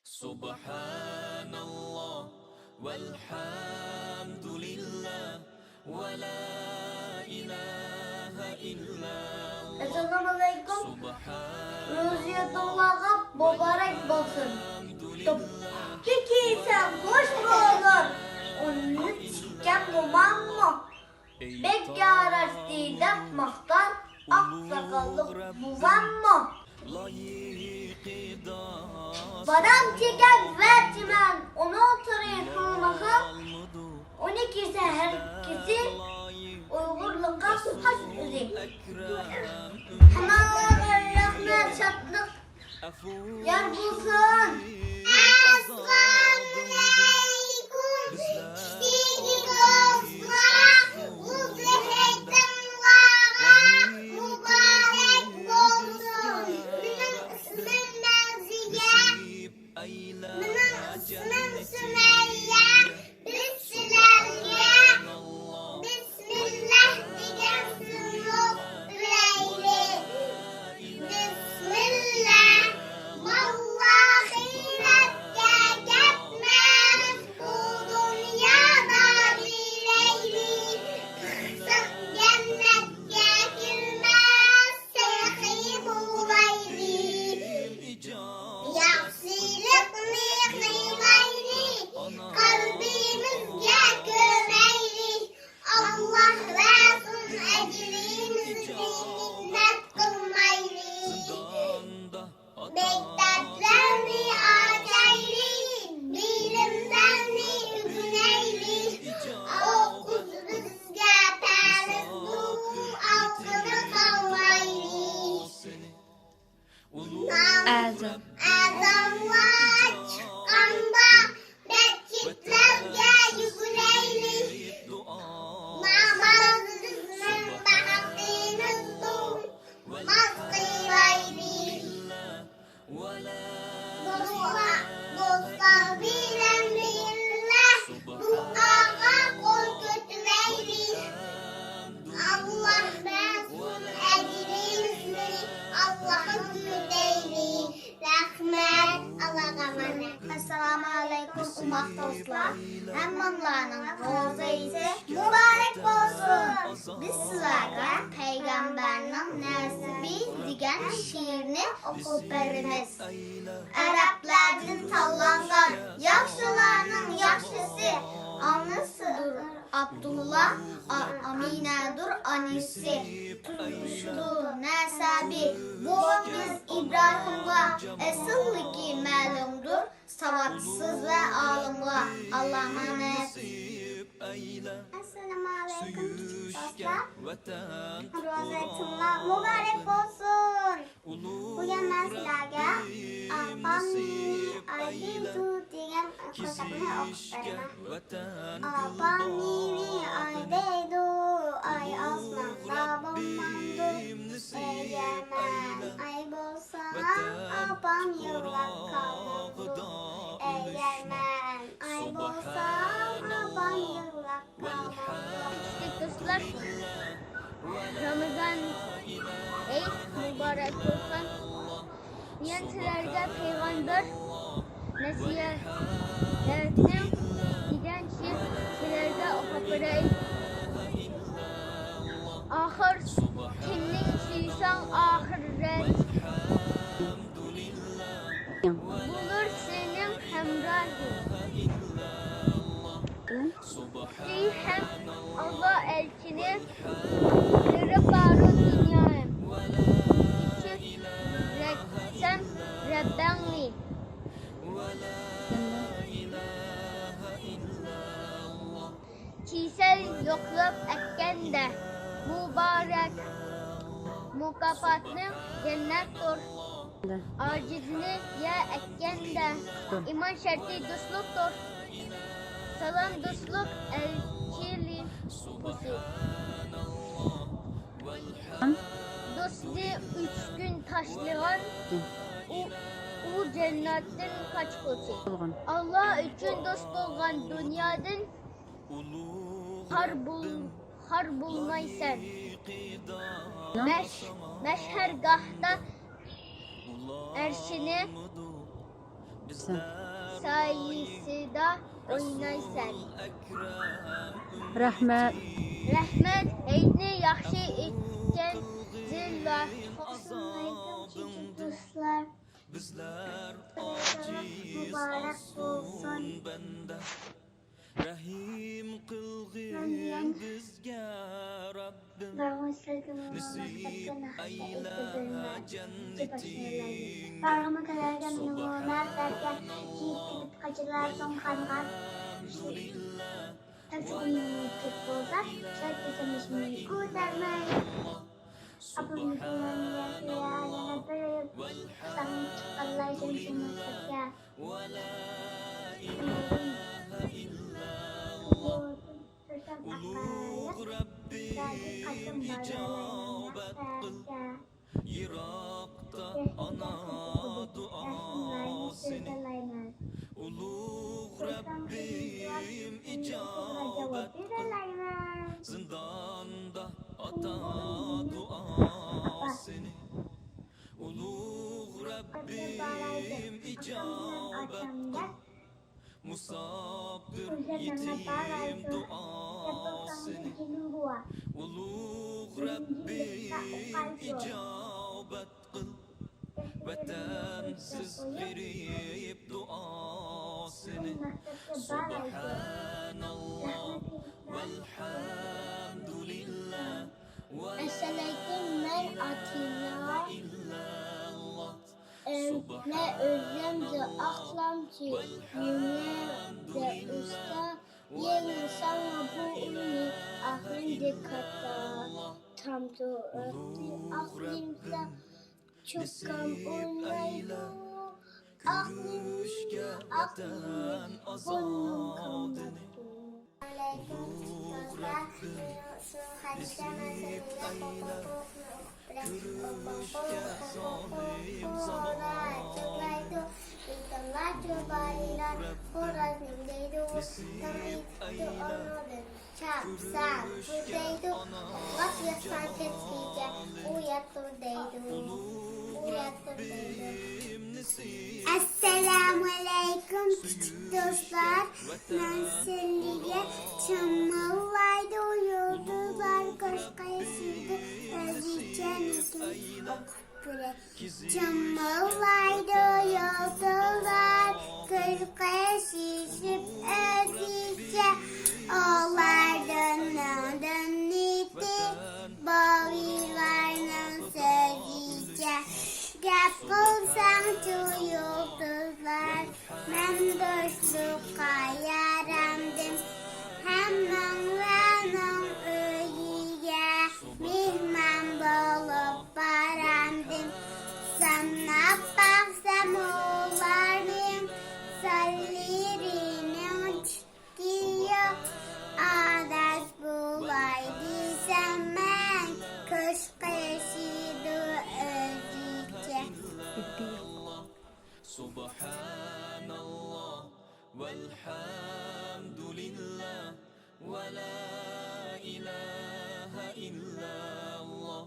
Subhanallah velhamdülillah ve la ilahe illallah. Esselamu aleyküm. ھىيتىڭلارغا مۇبارەك بولسۇن. Peki sen hoş mu olur? Onu çikken buman mı? Bek yaraştı dep maqtar, aksakallık buvan mı? Badam çeken ve çimen onu oturayım hırmahı. 12 herkesi Uygurluğa haç üzüm. Hemen rahmet şatlık yar bulsun. Esselamu aleyküm ummat dostlar. Hammanlarının roza ise mübarek olsun. Biz sizlerge Peygamberinin nasibi digen şiirini okup berimiz. Araplardan tallangan yaşlılarının yaşlısı anısıdır Abdullah, Amine'dur anisi. Tutmuşluğu nasabi boğumuz İbrahim'e esillik malumdur. Savatsız ve alımla Allah'a nasip eyle. Esselamu aleyküm dostlar. ھىيتىڭلار mübarek olsun. Bugün ben sizlerge Apami aydı diyen kısmını okup vermem. Apami aydı ay asmanda bulmandı. Eğermen ay bolsana apam yıllak kaldı. Eğermen ay bolsana apam yıllak kaldı. Dostlar, Ramazan ey mübarek olsun. Niyetlerde peygamber nasihatini diyen şiirlerde okup vereyim. Ahir kimning suysan ahiret bulur senin hemrahın. Hem Allah elçini yürü barı dünyaya. Reksem Rabbenli. Çiğsel yokluk ekkende mübarek mukafatını cennettir. Acizini ya ekkende iman şerti dostluktur. Salam dostluk elçili pusu. Dostu 3 gün taşlayan o cennetten kaçkoçu. Allah için dost olgan dünyadan har bulmaysan. Meşhergahta erşini sayesinde oynaysan. Rahmet. Rahmet, haydi yaxshi etkenzinglar. Assalomu alaykum do'stlar. Bizler Muborak bo'lsin. Rahim qilgin bizga Rabbim. Nasib ayla jannating. Bağrıma karargan nurlar derken yiğit kaçırlar son kangan. Taksinin mülkü bozar, şart kesemişini kurtarmay. Abim yıkılan yaşaya yana bölüp, sanın çıkarlar şemsini sakya. Ulug' Rabbim ijobat qil. Yiroqda ana duosini. Ulug' Rabbim ijobat qil. Zindonda ota duosini. Ulug' Rabbim ijobat qil. Musafir yetim duasini. Ulug' Rabbim ijobat qil. Vatansiz g'arib duosini. Subhanallah velhamdulillah. Assalamualaikum men Atilla. Ne özlemce ahlamcı yümeğde usta. Yeni sana bu ünlü ahlinde kata. Tam da öptü ahlimde çok kam oynaydı. Ahlimde aklım onun kalmadı. Assalamu alaikum dostlar. Ben Selli'ye çamalaydı yoldular koşkayısıydı özleyeceğim için okupure. Çamalaydı yoldular koşkayısıydı özleyeceğim. Oğlardan dönüydü bavilardan söyleyeceğim. Yapılsan yıldızlar, ben dostluk'a yarandım. Hemen benim ölüye mihman bulup barandım. Sana baksam oğlarım, sallerinin çıkıyor. Adaş bulaydı zaman, kış kışıydı özleyeceğim. Subhanallah velhamdulillah ve la ilahe illallah.